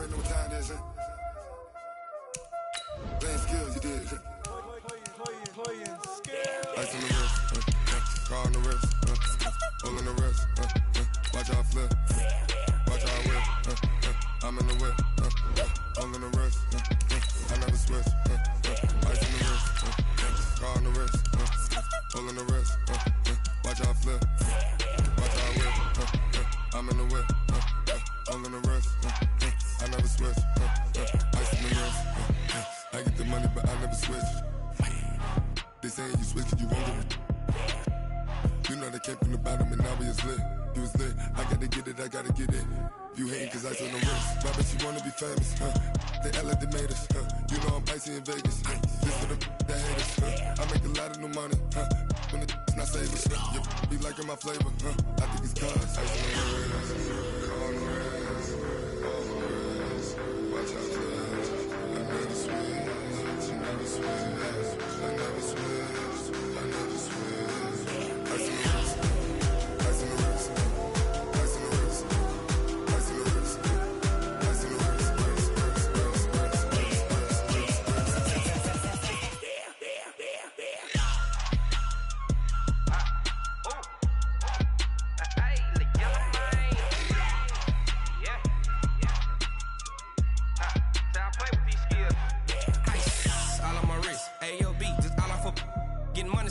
already know what time it is, huh? Playing skills, you did. Ice on the wrist, car on the wrist, hole in the wrist, watch how I flip, watch how I whip, I'm in the whip, hole in the wrist, I never switch, ice on the wrist, car on the wrist, hole in the wrist, watch how I flip, watch how I whip, I'm in the whip, hole in the wrist, I never switch, ice on the wrist, I get the money but I never switch. They saying you switch and you won't get it. You know they came from the bottom and now we is lit. You was lit, I gotta get it, I gotta get it. You hating cause ice on the wrist. Why bet you wanna be famous, huh? They act like they made us, huh? You know I'm icy in Vegas, just for the that hate us, huh? I make a lot of new money, huh? When it's not savers, you be liking my flavor, huh? I think it's cause ice on the wrist, on the wrist, on the wrist. Watch out for that. I never switch, you never switch. I never switch, I never switch. Ice in the wrist, ice in the wrist, ice in the wrist, ice in the wrist, ice in the wrist,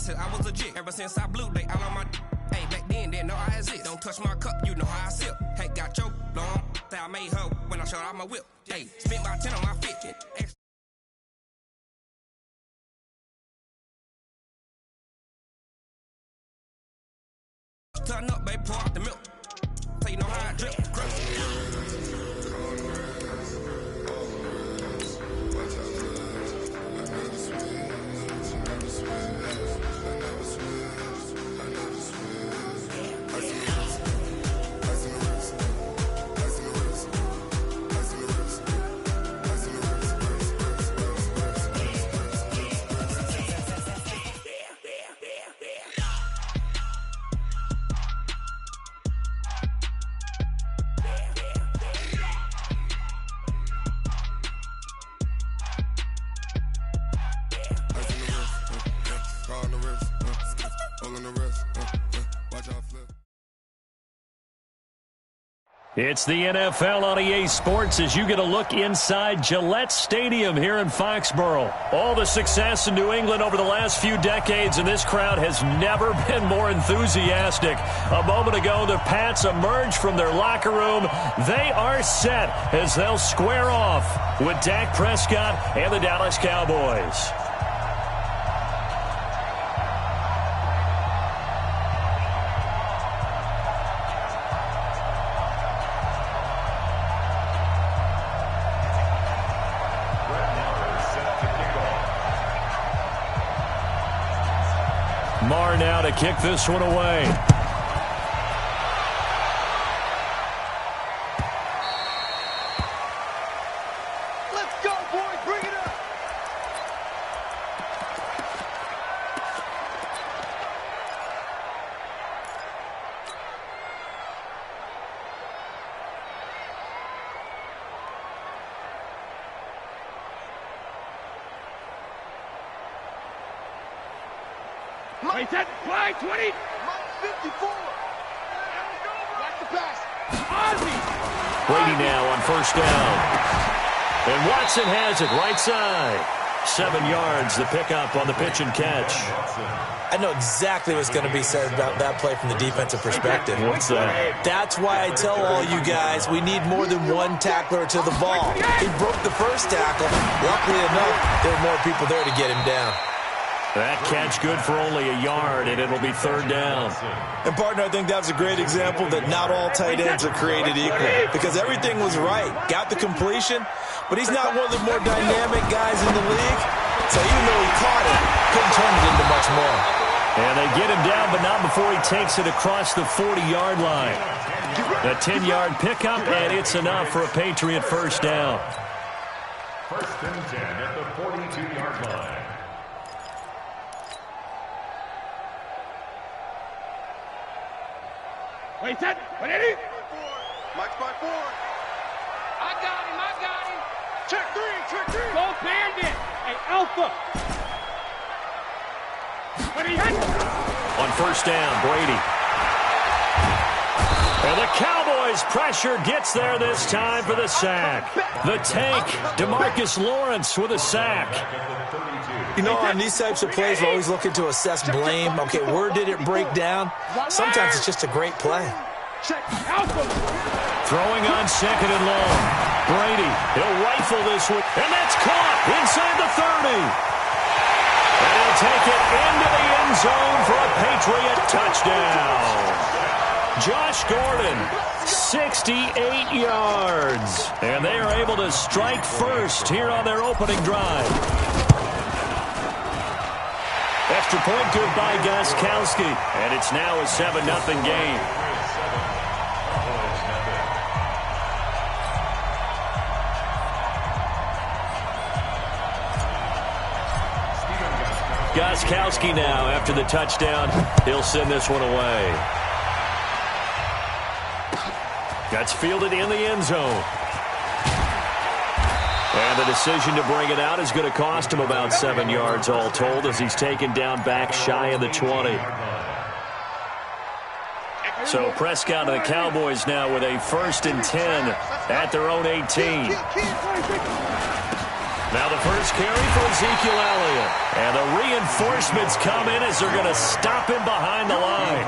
I was legit. Ever since I blew, they all on my hey, back then, didn't know I exist. Don't touch my cup, you know how I sip. Hey, got your long, say I made her when I showed out my whip. Hey, spent my 10 on my 50. Turn up, baby, pour out the milk. So you know how I drip. It's the NFL on EA Sports as you get a look inside Gillette Stadium here in Foxborough. All the success in New England over the last few decades, and this crowd has never been more enthusiastic. A moment ago, the Pats emerged from their locker room. They are set as they'll square off with Dak Prescott and the Dallas Cowboys. Marr now to kick this one away. Let's go, boys. Bring it up. Wait, that fly 20. 54. Watch the pass. Ozzy. Brady now on first down. And Watson has it right side. 7 yards, the pickup on the pitch and catch. I know exactly what's going to be said about that play from the defensive perspective. What's that? That's why I tell all you guys we need more than one tackler to the ball. He broke the first tackle. Luckily enough, there were more people there to get him down. That catch good for only a yard, and it'll be third down. And, partner, I think that's a great example that not all tight ends are created equal because everything was right. Got the completion, but he's not one of the more dynamic guys in the league. So even though he caught it, couldn't turn it into much more. And they get him down, but not before he takes it across the 40-yard line. A 10-yard pickup, and it's enough for a Patriot first down. First and 10 at the 42-yard line. Wait, that. 180. Mike's by 4. I got him. Check three. Go bandit. Hey, Alpha. On first down, Brady. And the Cowboys' pressure gets there this time for the sack. The tank, DeMarcus Lawrence with a sack. You know, on these types of plays, we're always looking to assess blame. Okay, where did it break down? Sometimes it's just a great play. Throwing on second and long. Brady, he'll rifle this one, and that's caught inside the 30. And he'll take it into the end zone for a Patriot touchdown. Josh Gordon, 68 yards. And they are able to strike first here on their opening drive. Extra point good by Gostkowski. And it's now a 7-0 game. Gostkowski now after the touchdown. He'll send this one away. That's fielded in the end zone. And the decision to bring it out is going to cost him about 7 yards all told as he's taken down back shy of the 20. So Prescott and the Cowboys now with a 1st and 10 at their own 18. Now the first carry for Ezekiel Elliott. And the reinforcements come in as they're going to stop him behind the line.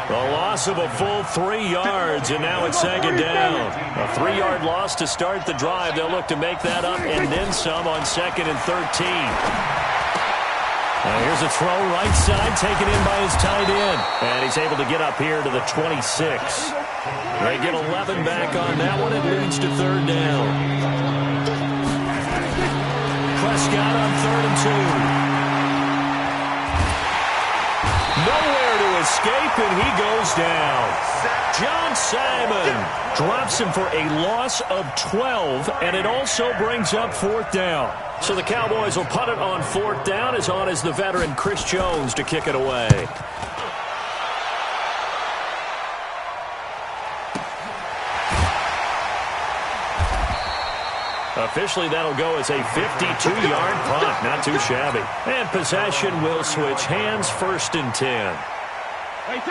A loss of a full 3 yards, and now it's 2nd down. A 3-yard loss to start the drive. They'll look to make that up and then some on 2nd and 13. Now here's a throw right side, taken in by his tight end. And he's able to get up here to the 26. They get 11 back on that one. It leads to 3rd down. Prescott on 3rd and 2. Nowhere to escape, and he goes down. John Simon drops him for a loss of 12, and it also brings up 4th down. So the Cowboys will punt it on 4th down, as on is the veteran Chris Jones to kick it away. Officially, that'll go as a 52-yard punt. Not too shabby. And possession will switch hands, 1st and 10.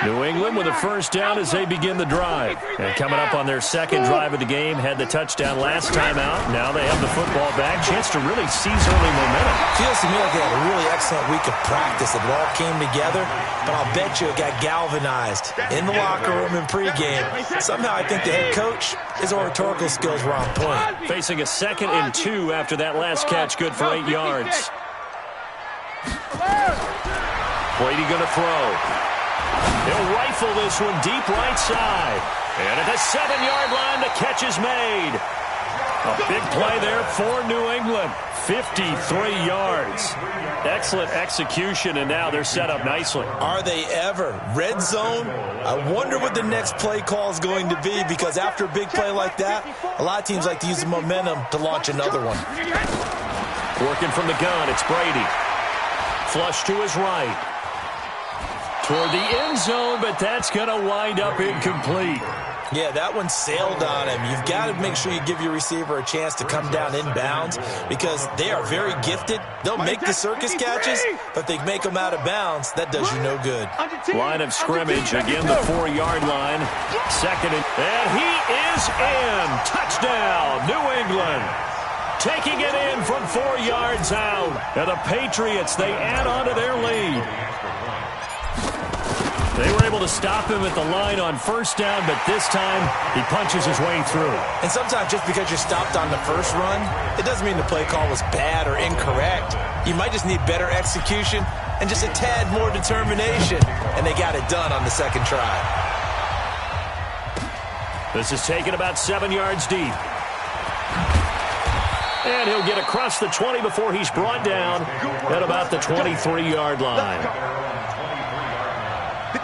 New England with a 1st down as they begin the drive. And coming up on their 2nd drive of the game, had the touchdown last time out. Now they have the football back. Chance to really seize early momentum. Feels to me like they had a really excellent week of practice. It all came together, but I'll bet you it got galvanized in the locker room in pregame. Somehow I think the head coach, his oratorical skills were on point. Facing a 2nd and 2 after that last catch, good for 8 yards. Brady going to throw. He'll rifle this one deep right side. And at the 7-yard line, the catch is made. A big play there for New England. 53 yards. Excellent execution, and now they're set up nicely. Are they ever? Red zone? I wonder what the next play call is going to be, because after a big play like that, a lot of teams like to use the momentum to launch another one. Working from the gun, it's Brady. Flush to his right. Toward the end zone, but that's going to wind up incomplete. Yeah, that one sailed on him. You've got to make sure you give your receiver a chance to come down inbounds, because they are very gifted. They'll make the circus catches, but they make them out of bounds. That does you no good. Line of scrimmage, again the 4-yard line. 2nd and he is in. Touchdown, New England. Taking it in from 4 yards out. And the Patriots, they add on to their lead. They were able to stop him at the line on 1st down, but this time he punches his way through. And sometimes just because you're stopped on the first run, it doesn't mean the play call was bad or incorrect. You might just need better execution and just a tad more determination. And they got it done on the 2nd try. This is taken about 7 yards deep. And he'll get across the 20 before he's brought down at about the 23-yard line.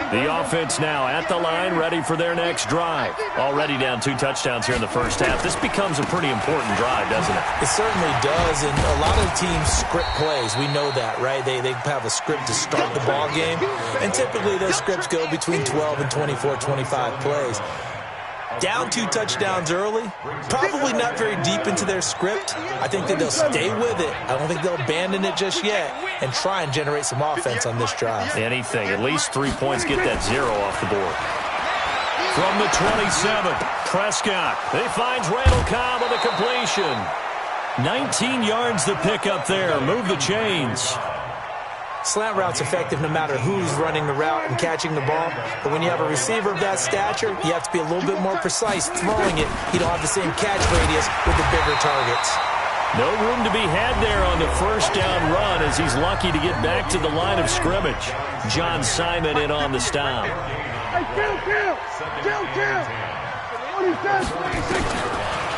The offense now at the line, ready for their next drive. Already down 2 touchdowns here in the first half. This becomes a pretty important drive, doesn't it? It certainly does, and a lot of teams script plays. We know that, right? They have a script to start the ball game, and typically those scripts go between 12 and 24, 25 plays. Down 2 touchdowns early, probably not very deep into their script. I think that they'll stay with it. I don't think they'll abandon it just yet and try and generate some offense on this drive. Anything, at least 3 points, get that 0 off the board. From the 27, Prescott. He finds Randall Cobb on the completion. 19 yards the pick up there. Move the chains. Slant route's effective no matter who's running the route and catching the ball. But when you have a receiver of that stature, you have to be a little bit more precise throwing it. You don't have the same catch radius with the bigger targets. No room to be had there on the first down run as he's lucky to get back to the line of scrimmage. John Simon in on the stop.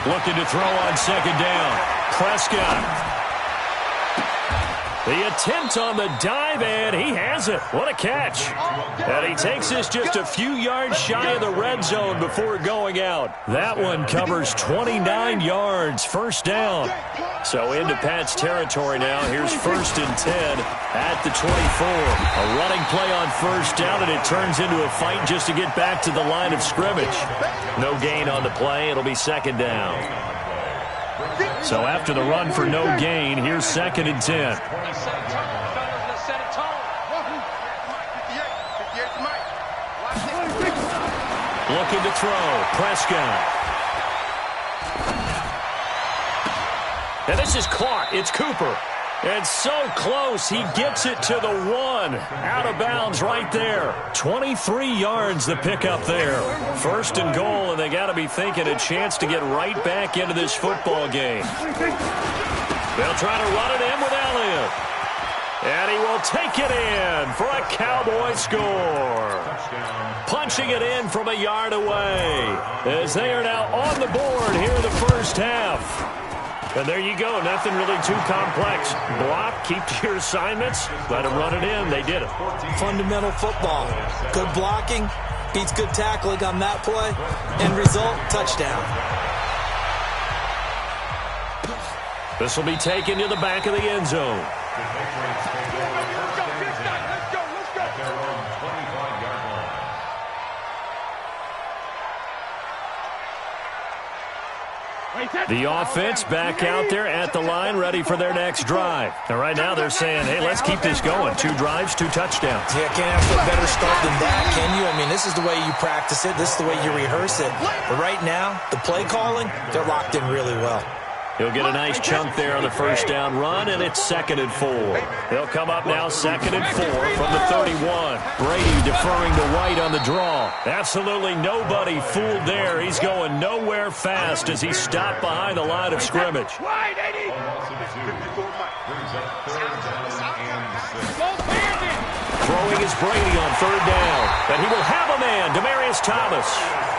Looking to throw on second down. Prescott. The attempt on the dive, and he has it. What a catch. And he takes this just a few yards shy of the red zone before going out. That one covers 29 yards, first down. So into Pat's territory now. Here's 1st and 10 at the 24. A running play on first down, and it turns into a fight just to get back to the line of scrimmage. No gain on the play. It'll be second down. So after the run for no gain, here's 2nd and 10. Looking to throw, Prescott. And this is caught. It's Cooper. And so close, he gets it to the 1. Out of bounds right there. 23 yards the pickup there. 1st and goal, and they got to be thinking a chance to get right back into this football game. They'll try to run it in with Elliott. And he will take it in for a Cowboy score. Punching it in from a yard away as they are now on the board here in the first half. And there you go. Nothing really too complex. Block, keep to your assignments, let them run it in. They did it. Fundamental football. Good blocking, beats good tackling on that play. End result, touchdown. This will be taken to the back of the end zone. The offense back out there at the line, ready for their next drive. And right now they're saying, hey, let's keep this going. 2 drives, 2 touchdowns. Yeah, can't ask for a better start than that, can you? I mean, this is the way you practice it. This is the way you rehearse it. But right now, the play calling, they're locked in really well. He'll get a nice chunk there on the first down run, and it's 2nd and 4. They'll come up now 2nd and 4 from the 31. Brady deferring to White on the draw. Absolutely nobody fooled there. He's going nowhere fast as he stopped behind the line of scrimmage. Throwing is Brady on 3rd down. And he will have a man, Demaryius Thomas.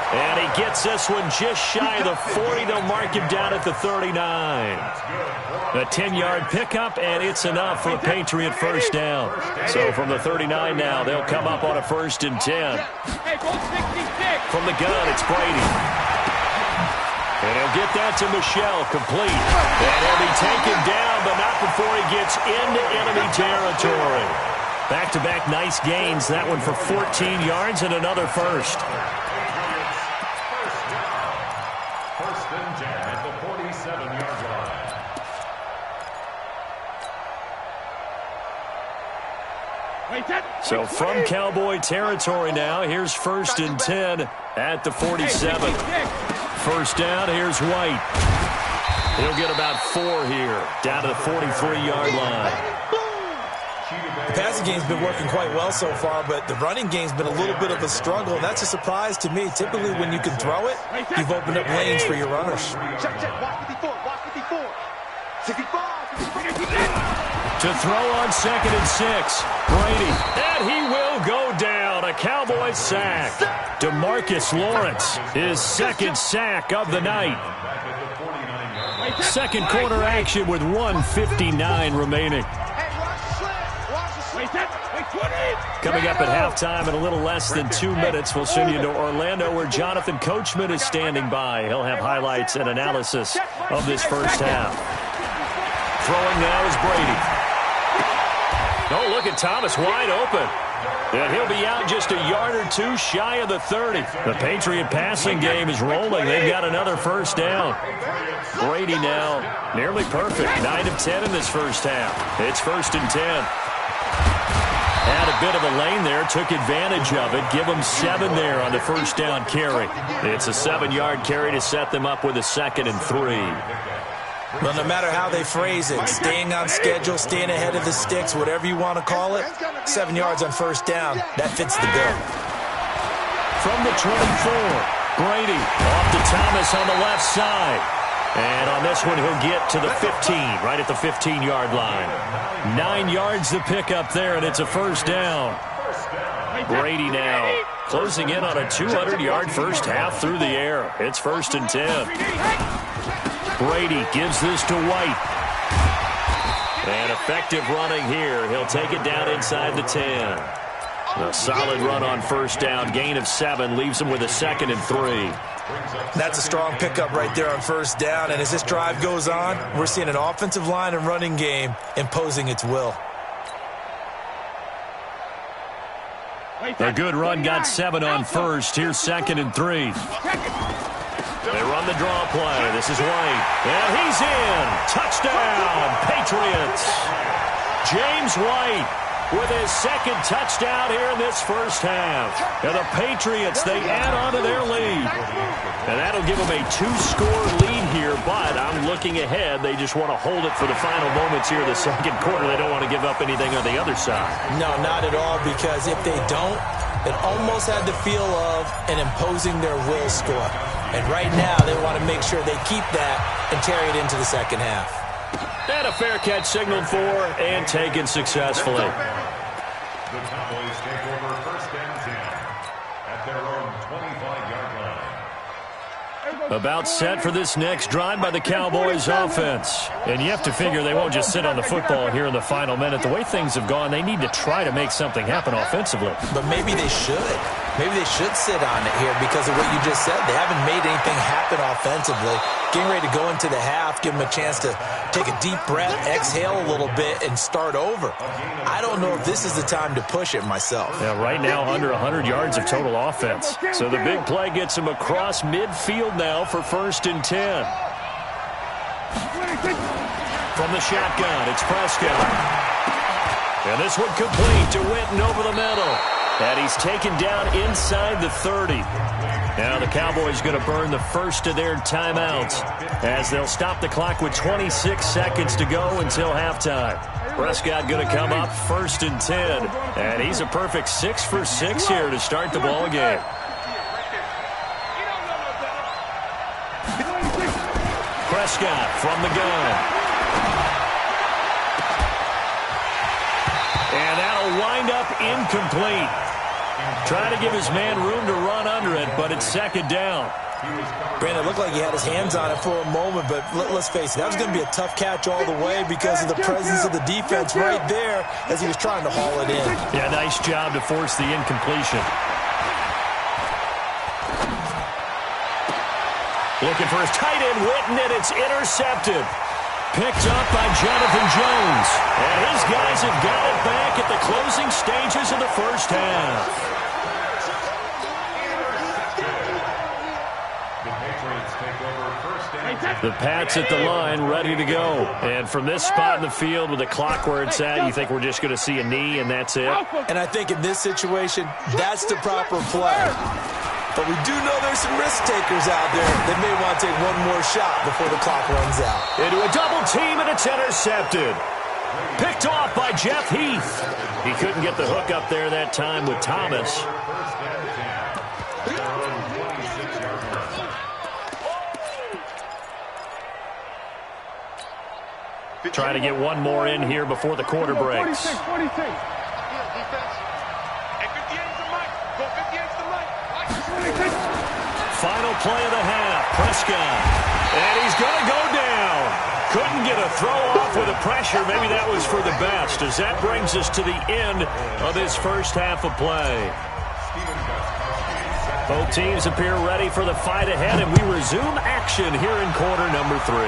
And he gets this one just shy of the 40. They'll mark him down at the 39. A 10-yard pickup, and it's enough for a Patriot first down. So from the 39 now, they'll come up on a 1st and 10. From the gun, it's Brady. And he'll get that to Michelle, complete. And he'll be taken down, but not before he gets into enemy territory. Back-to-back nice gains. That one for 14 yards and another first. 1st and 10 at the 47-yard line. So from Cowboy territory now, here's 1st and 10 at the 47. First down, here's White. He'll get about 4 here, down to the 43-yard line. The passing game's been working quite well so far, but the running game's been a little bit of a struggle, and that's a surprise to me. Typically, when you can throw it, you've opened up lanes for your runners. To throw on 2nd and 6, Brady, and he will go down. A Cowboy sack. DeMarcus Lawrence, his 2nd sack of the night. Second quarter action with 1:59 remaining. Coming up at halftime in a little less than 2 minutes, we'll send you to Orlando where Jonathan Coachman is standing by. He'll have highlights and analysis of this first half. Throwing now is Brady. Oh, look at Thomas wide open. And he'll be out just a yard or two shy of the 30. The Patriot passing game is rolling. They've got another first down. Brady now nearly perfect. 9 of 10 in this first half. It's 1st and 10. Had a bit of a lane there, took advantage of it. Give them 7 there on the first down carry. It's a 7-yard carry to set them up with a 2nd and 3. Well, no matter how they phrase it, staying on schedule, staying ahead of the sticks, whatever you want to call it, 7 yards on first down, that fits the bill. From the 24, Brady off to Thomas on the left side. And on this one, he'll get to the 15, right at the 15-yard line. 9 yards to pick up there, and it's a first down. Brady now closing in on a 200-yard first half through the air. It's 1st and 10. Brady gives this to White. And effective running here. He'll take it down inside the 10. A solid run on first down. Gain of 7 leaves him with a 2nd and 3. That's a strong pickup right there on first down. And as this drive goes on, we're seeing an offensive line and running game imposing its will. A good run got 7 on first. Here's 2nd and 3. They run the draw play. This is White. And he's in. Touchdown, Patriots. James White with his 2nd touchdown here in this first half. And the Patriots, they add on to their lead. And that'll give them a 2-score lead here, but I'm looking ahead. They just want to hold it for the final moments here in the second quarter. They don't want to give up anything on the other side. No, not at all, because if they don't, it almost had the feel of an imposing their will score. And right now, they want to make sure they keep that and carry it into the second half. And a fair catch signaled for and taken successfully. The Cowboys take over 1st and 10 at their own 25-yard line. About set for this next drive by the Cowboys offense. And you have to figure they won't just sit on the football here in the final minute. The way things have gone, they need to try to make something happen offensively. But maybe they should. Maybe they should sit on it here because of what you just said. They haven't made anything happen offensively. Getting ready to go into the half, give them a chance to take a deep breath, exhale a little bit, and start over. I don't know if this is the time to push it myself. Yeah, right now under 100 yards of total offense. So the big play gets him across midfield now for 1st and 10. From the shotgun, it's Prescott. And this one complete to Witten over the middle. And he's taken down inside the 30. Now the Cowboys going to burn the first of their timeouts as they'll stop the clock with 26 seconds to go until halftime. Prescott going to come up 1st and 10. And he's a perfect 6 for 6 here to start the ball game. Prescott from the gun. And that'll wind up incomplete. Trying to give his man room to run under it, but it's 2nd down. Brandon, it looked like he had his hands on it for a moment, but let's face it, that was going to be a tough catch all the way because of the presence of the defense right there as he was trying to haul it in. Yeah, nice job to force the incompletion. Looking for his tight end, Witten, and it's intercepted. Picked up by Jonathan Jones. And his guys have got it back at the closing stages of the first half. The Pats at the line, ready to go. And from this spot in the field with the clock where it's at, you think we're just going to see a knee and that's it? And I think in this situation, that's the proper play. But we do know there's some risk takers out there that may want to take one more shot before the clock runs out. Into a double team, and it's intercepted. Picked off by Jeff Heath. He couldn't get the hook up there that time with Thomas. Trying to get one more in here before the quarter breaks. 46. Final play of the half, Prescott. And he's going to go down. Couldn't get a throw off with the pressure. Maybe that was for the best, as that brings us to the end of this first half of play. Both teams appear ready for the fight ahead, and we resume action here in quarter number 3.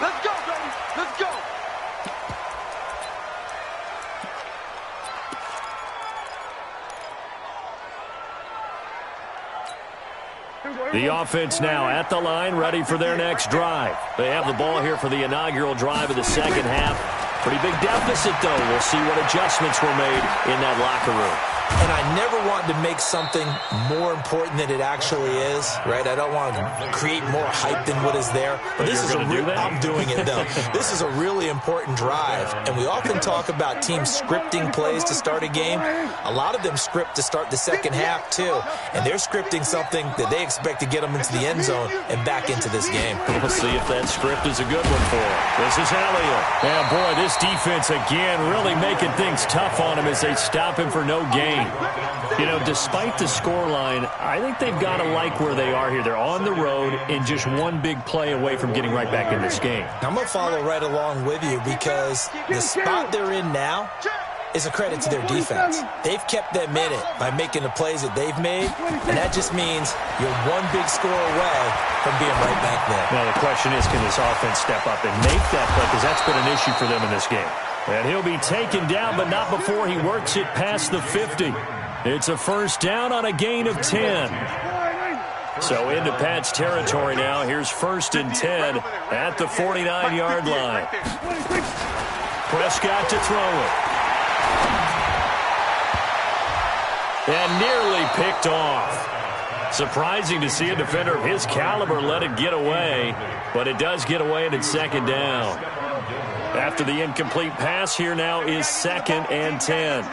Let's go, baby. Let's go. The offense now at the line, ready for their next drive. They have the ball here for the inaugural drive of the second half. Pretty big deficit, though. We'll see what adjustments were made in that locker room. And I never want to make something more important than it actually is, right? I don't want to create more hype than what is there. But this is I'm doing it, though. This is a really important drive. And we often talk about teams scripting plays to start a game. A lot of them script to start the second half, too. And they're scripting something that they expect to get them into the end zone and back into this game. We'll see if that script is a good one for them. This is Elliott. Yeah, boy, this defense, again, really making things tough on him as they stop him for no gain. You know, despite the scoreline, I think they've got to like where they are here. They're on the road and just one big play away from getting right back in this game. I'm going to follow right along with you because the spot they're in now is a credit to their defense. They've kept them in it by making the plays that they've made, and that just means you're one big score away from being right back there. Now, the question is, can this offense step up and make that play? Because that's been an issue for them in this game. And he'll be taken down, but not before he works it past the 50. It's a first down on a gain of 10. So into Pat's territory now. Here's 1st and 10 at the 49-yard line. Prescott to throw it. And nearly picked off. Surprising to see a defender of his caliber let it get away, but it does get away and it's 2nd down. After the incomplete pass, here now is 2nd and 10.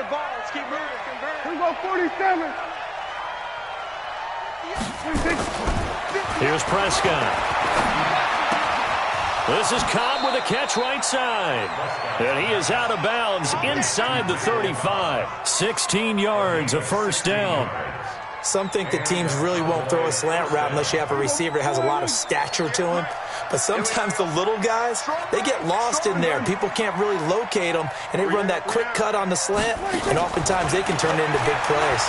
Here's Prescott. This is Cobb with a catch right side. And he is out of bounds inside the 35. 16 yards, a first down. Some think that teams really won't throw a slant route unless you have a receiver that has a lot of stature to him. But sometimes the little guys, they get lost in there. People can't really locate them, and they run that quick cut on the slant, and oftentimes they can turn it into big plays.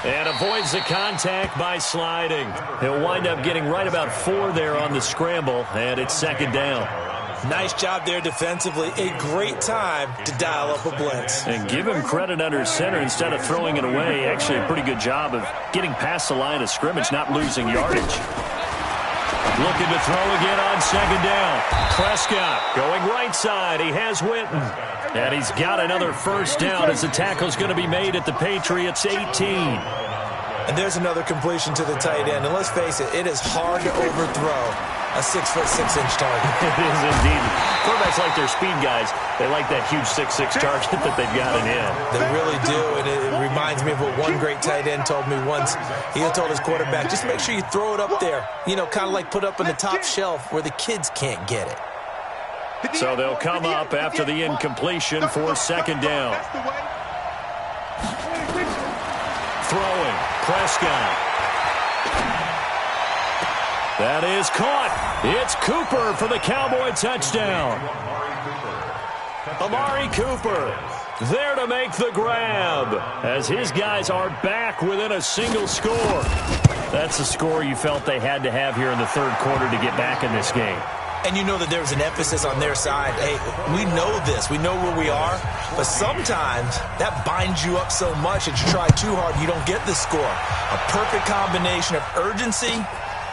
And avoids the contact by sliding. He'll wind up getting right about 4 there on the scramble, and it's 2nd down. Nice job there defensively. A great time to dial up a blitz. And give him credit under center instead of throwing it away. Actually, a pretty good job of getting past the line of scrimmage, not losing yardage. Looking to throw again on 2nd down. Prescott going right side. He has Witten. And he's got another first down as the tackle's going to be made at the Patriots 18. And there's another completion to the tight end. And let's face it, it is hard to overthrow a 6'6" target. It is indeed. Quarterbacks like their speed guys. They like that huge 6'6" target that they've got in him. They really do, and it reminds me of what one great tight end told me once. He had told his quarterback, just make sure you throw it up there. You know, kind of like put up on the top shelf where the kids can't get it. So they'll come up after the incompletion for 2nd down. Throwing. Prescott. That is caught. It's Cooper for the Cowboy touchdown. Amari Cooper there to make the grab as his guys are back within a single score. That's the score you felt they had to have here in the 3rd quarter to get back in this game. And you know that there's an emphasis on their side. Hey, we know this. We know where we are. But sometimes that binds you up so much that you try too hard and you don't get the score. A perfect combination of urgency,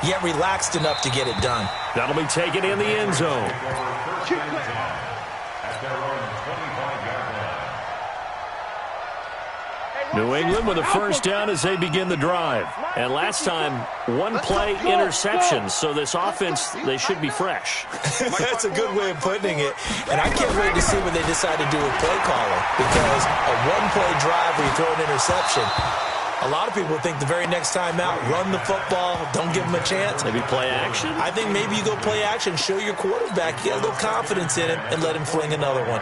yet relaxed enough to get it done. That'll be taken in the end zone. New England with a first down as they begin the drive. And last time, one play interception. So this offense, they should be fresh. That's a good way of putting it. And I can't wait to see what they decide to do with play calling. Because a one-play drive where you throw an interception, a lot of people think the very next time out, run the football, don't give them a chance. Maybe play action? I think maybe you go play action, show your quarterback, you got a little confidence in him, and let him fling another one.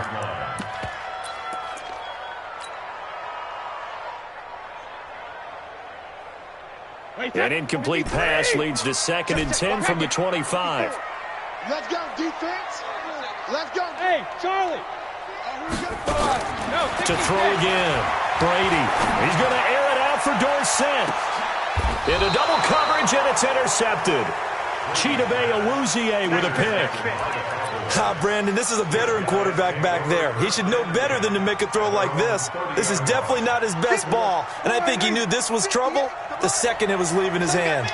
An incomplete pass leads to 2nd and 10 from the 25. Let's go, defense. Let's go. Hey, Charlie. To throw again. Brady. He's going to air it out for Dorsett. Into double coverage, and it's intercepted. Chidobe Awuzie with a pick. Brandon, this is a veteran quarterback back there. He should know better than to make a throw like this. This is definitely not his best ball, and I think he knew this was trouble the second it was leaving his hand.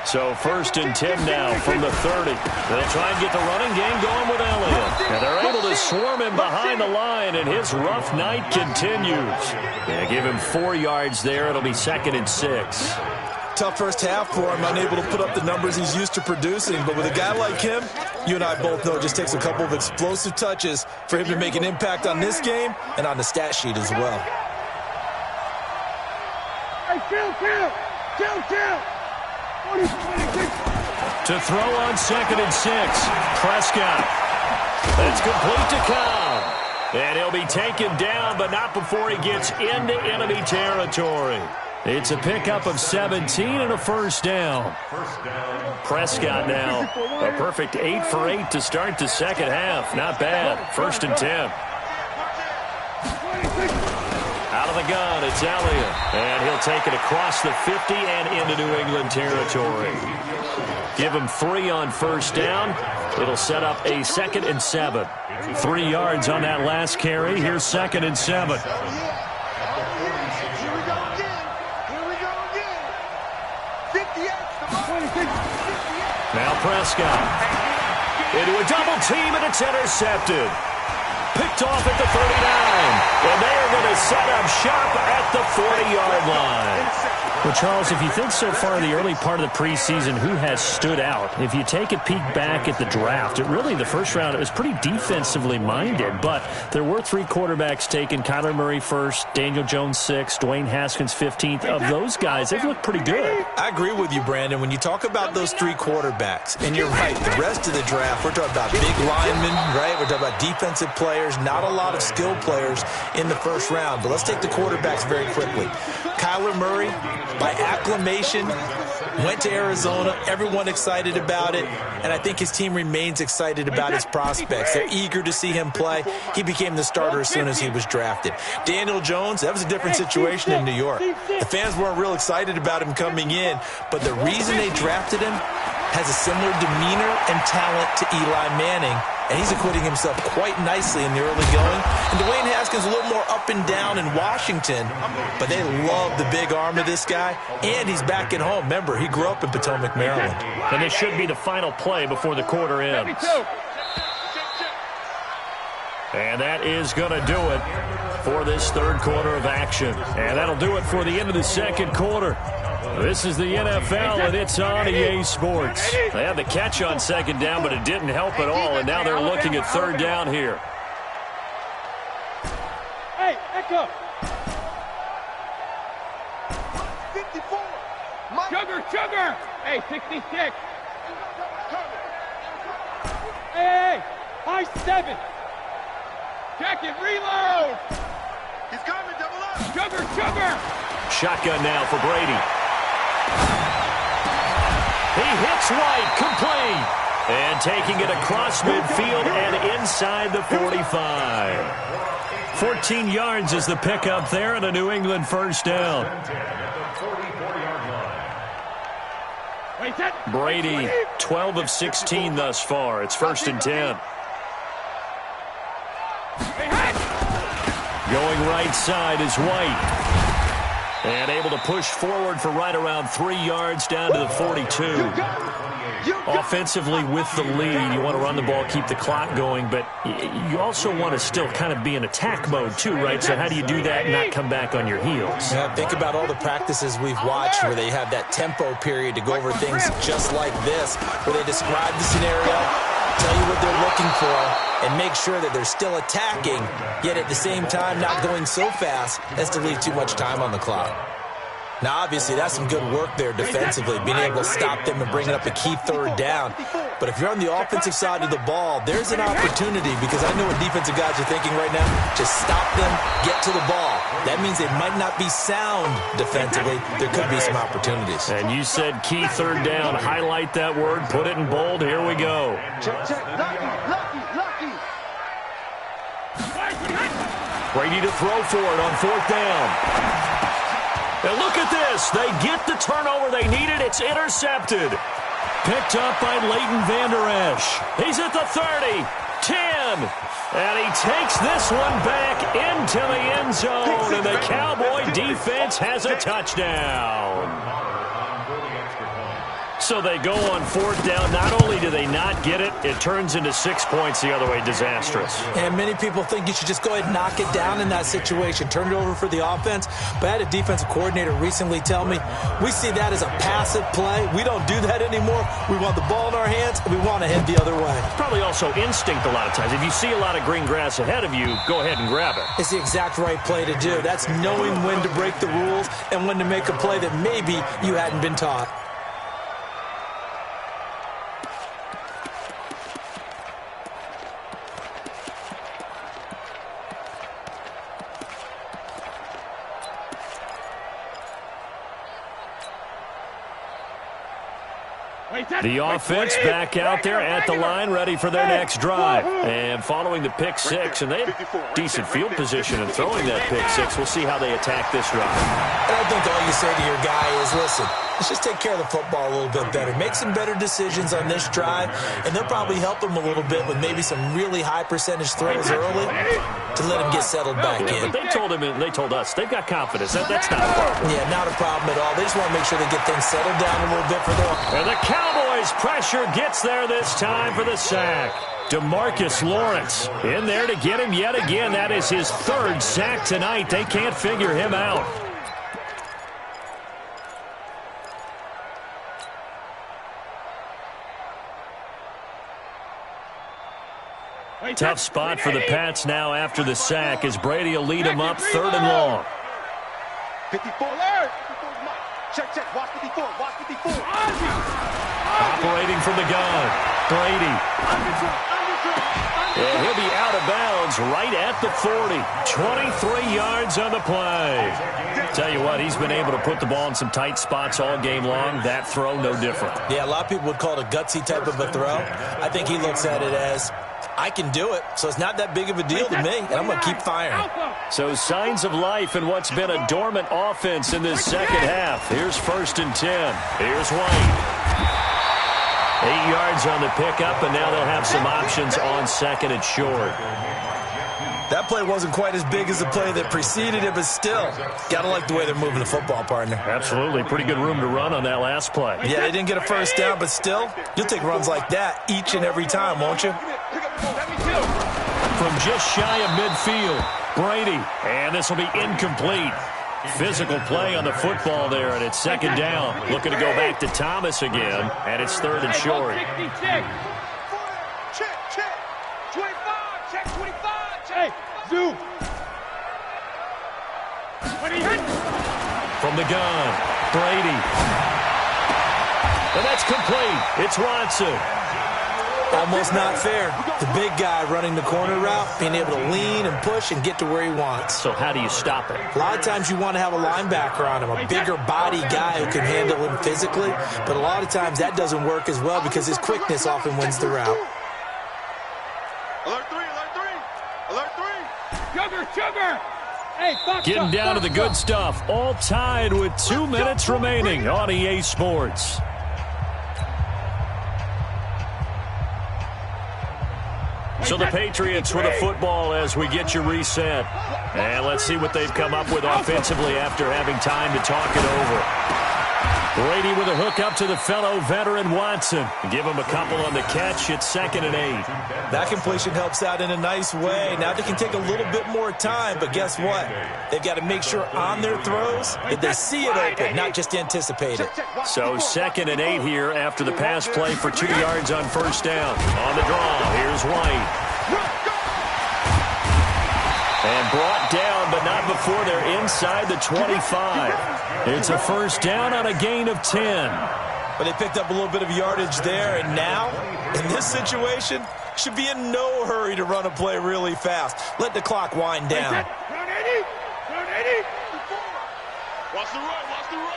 So 1st and 10 now from the 30. They'll try and get the running game going with Elliott. And they're able to swarm him behind the line, and his rough night continues. They give him 4 yards there. It'll be 2nd and 6. Tough first half for him, unable to put up the numbers he's used to producing. But with a guy like him, you and I both know it just takes a couple of explosive touches for him to make an impact on this game and on the stat sheet as well. Hey, chill. To throw on 2nd and 6. Prescott. That's complete to Cobb. And he'll be taken down, but not before he gets into enemy territory. It's a pickup of 17 and a first down. Prescott now a perfect 8 for 8 to start the second half. Not bad. 1st and 10. Out of the gun, it's Elliott. And he'll take it across the 50 and into New England territory. Give him 3 on first down. It'll set up a 2nd and 7. 3 yards on that last carry. Here's 2nd and 7. Now Prescott into a double team, and it's intercepted. Picked off at the 39, and they are going to set up shop at the 40-yard line. Well, Charles, if you think so far in the early part of the preseason who has stood out, if you take a peek back at the draft, the first round, it was pretty defensively minded, but there were 3 quarterbacks taken. Kyler Murray first, Daniel Jones 6th, Dwayne Haskins 15th. Of those guys, they've looked pretty good. I agree with you, Brandon. When you talk about those 3 quarterbacks, and you're right, the rest of the draft, we're talking about big linemen, right? We're talking about defensive players, not a lot of skilled players in the first round. But let's take the quarterbacks very quickly. Kyler Murray, by acclamation, went to Arizona. Everyone excited about it. And I think his team remains excited about his prospects. They're eager to see him play. He became the starter as soon as he was drafted. Daniel Jones, that was a different situation in New York. The fans weren't real excited about him coming in. But the reason they drafted him has a similar demeanor and talent to Eli Manning. And he's acquitting himself quite nicely in the early going. And Dwayne Haskins a little more up and down in Washington, but they love the big arm of this guy, and he's back at home. Remember, he grew up in Potomac, Maryland. And this should be the final play before the quarter ends. And that is going to do it for this third quarter of action. And that'll do it for the end of the second quarter. This is the NFL, and it's on EA Sports. They had the catch on second down, but it didn't help at all, and now they're looking at third down here. Hey, Echo. 54. Sugar. Hey, 66. Hey, high 7. Check it, reload. He's coming, double up. Sugar. Shotgun now for Brady. He hits right, complete. And taking it across midfield and inside the 45. 14 yards is the pickup there, and a New England first down. Brady, 12 of 16 thus far. It's 1st and 10. Going right side is White. And able to push forward for right around 3 yards down to the 42. Offensively with the lead, you want to run the ball, keep the clock going, but you also want to still kind of be in attack mode too, right? So how do you do that and not come back on your heels? Yeah, think about all the practices we've watched where they have that tempo period to go over things just like this, where they describe the scenario, tell you what they're looking for, and make sure that they're still attacking, yet at the same time not going so fast as to leave too much time on the clock. Now, obviously, that's some good work there defensively, being able to stop them and bring up a key third down. But if you're on the offensive side of the ball, there's an opportunity, because I know what defensive guys are thinking right now. Just stop them, get to the ball. That means they might not be sound defensively. There could be some opportunities. And you said key third down. Highlight that word, put it in bold. Here we go. Check. Lucky. Brady to throw for it on 4th down. And look at this. They get the turnover they needed. It's intercepted. Picked up by Leighton Vander Esch. He's at the 30, 10, and he takes this one back into the end zone, and the Cowboy defense has a touchdown. So they go on fourth down. Not only do they not get it, it turns into 6 points the other way. Disastrous. And many people think you should just go ahead and knock it down in that situation. Turn it over for the offense. But I had a defensive coordinator recently tell me, we see that as a passive play. We don't do that anymore. We want the ball in our hands, and we want to head the other way. Probably also instinct a lot of times. If you see a lot of green grass ahead of you, go ahead and grab it. It's the exact right play to do. That's knowing when to break the rules and when to make a play that maybe you hadn't been taught. The offense back out there at the line, ready for their next drive. And following the pick six, and they have decent field position in throwing that pick six. We'll see how they attack this drive. And I think all you say to your guy is, listen, let's just take care of the football a little bit better. Make some better decisions on this drive, and they'll probably help him a little bit with maybe some really high percentage throws early to let him get settled back in. But they told him, and they told us, they've got confidence. That's not a problem. Yeah, not a problem at all. They just want to make sure they get things settled down a little bit for their... And the Cowboys pressure gets there this time for the sack. DeMarcus Lawrence in there to get him yet again. That is his third sack tonight. They can't figure him out. Tough spot for the Pats now after the sack as Brady will lead him up 3rd and long. 54 alert! Check, watch 54, watch 54. Operating from the gun, Brady. And he'll be out of bounds right at the 40. 23 yards on the play. Tell you what, he's been able to put the ball in some tight spots all game long. That throw, no different. Yeah, a lot of people would call it a gutsy type of a throw. I think he looks at it as, I can do it, so it's not that big of a deal to me, and I'm going to keep firing. So signs of life in what's been a dormant offense in this second half. Here's 1st and 10. Here's White. 8 yards on the pickup, and now they'll have some options on 2nd and short. That play wasn't quite as big as the play that preceded it, but still, got to like the way they're moving the football, partner. Absolutely. Pretty good room to run on that last play. Yeah, they didn't get a first down, but still, you'll take runs like that each and every time, won't you? From just shy of midfield, Brady, and this will be incomplete. Physical play on the football there, and it's 2nd down. Looking to go back to Thomas again, and it's 3rd and short. Check. 25. Check 25. Hey, Zoo. From the gun, Brady. And that's complete. It's Watson. Almost not fair. The big guy running the corner route, being able to lean and push and get to where he wants. So how do you stop it? A lot of times you want to have a linebacker on him, a bigger body guy who can handle him physically. But a lot of times that doesn't work as well because his quickness often wins the route. Alert 3, alert 3, alert 3. Sugar. Hey, Fox, Getting down to the good stuff. All tied with 2 minutes remaining on EA Sports. So the Patriots with a football as we get you reset. And let's see what they've come up with offensively after having time to talk it over. Brady with a hook up to the fellow veteran Watson. Give him a couple on the catch. It's 2nd and 8. That completion helps out in a nice way. Now they can take a little bit more time, but guess what? They've got to make sure on their throws that they see it open, not just anticipate it. So 2nd and 8 here after the pass play for 2 yards on 1st down. On the draw, here's White. And brought down, but not before they're inside the 25. It's a 1st down on a gain of 10. But they picked up a little bit of yardage there, and now, in this situation, should be in no hurry to run a play really fast. Let the clock wind down. Run 80. Watch the run, watch the run.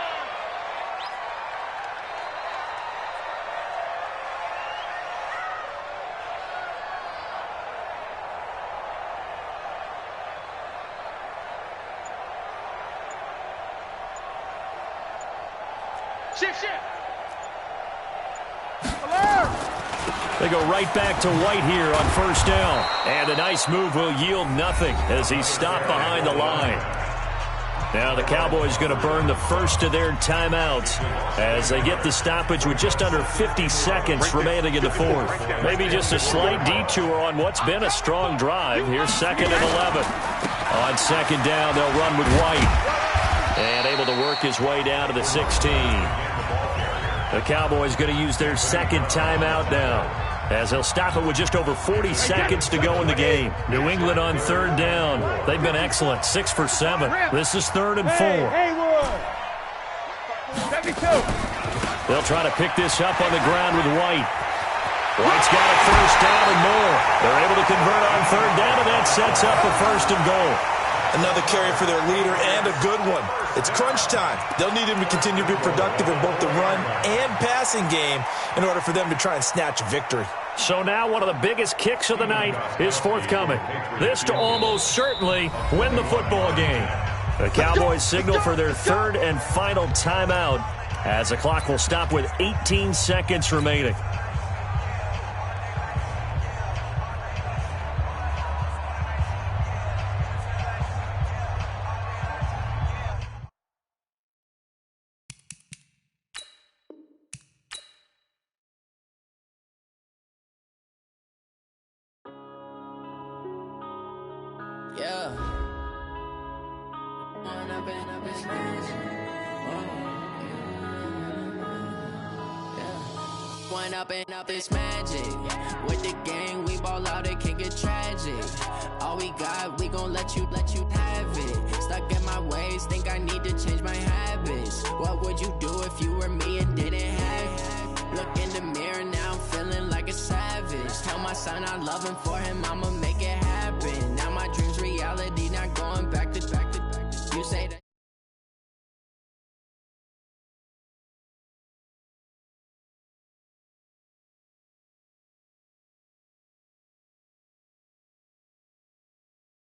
They go right back to White here on first down. And a nice move will yield nothing as he's stopped behind the line. Now the Cowboys going to burn the first of their timeouts as they get the stoppage with just under 50 seconds remaining in the fourth. Maybe just a slight detour on what's been a strong drive. Here's 2nd and 11. On 2nd down, they'll run with White. And able to work his way down to the 16. The Cowboys going to use their 2nd timeout now, as they'll stop it with just over 40 seconds to go in the game. New England on 3rd down. They've been excellent, 6 for 7. This is 3rd and 4. They'll try to pick this up on the ground with White. White's got a first down and more. They're able to convert on 3rd down, and that sets up a 1st and goal. Another carry for their leader, and a good one. It's crunch time. They'll need him to continue to be productive in both the run and passing game in order for them to try and snatch a victory. So now one of the biggest kicks of the night is forthcoming. This to almost certainly win the football game. The Cowboys signal for their 3rd and final timeout as the clock will stop with 18 seconds remaining. Up this magic with the gang, we ball out, it can get tragic. All we got, we gon' let you have it. Stuck in my ways, think I need to change my habits. What would you do if you were me and didn't have it? Look in the mirror now, I'm feeling like a savage. Tell my son I love him, for him I'ma make it happen.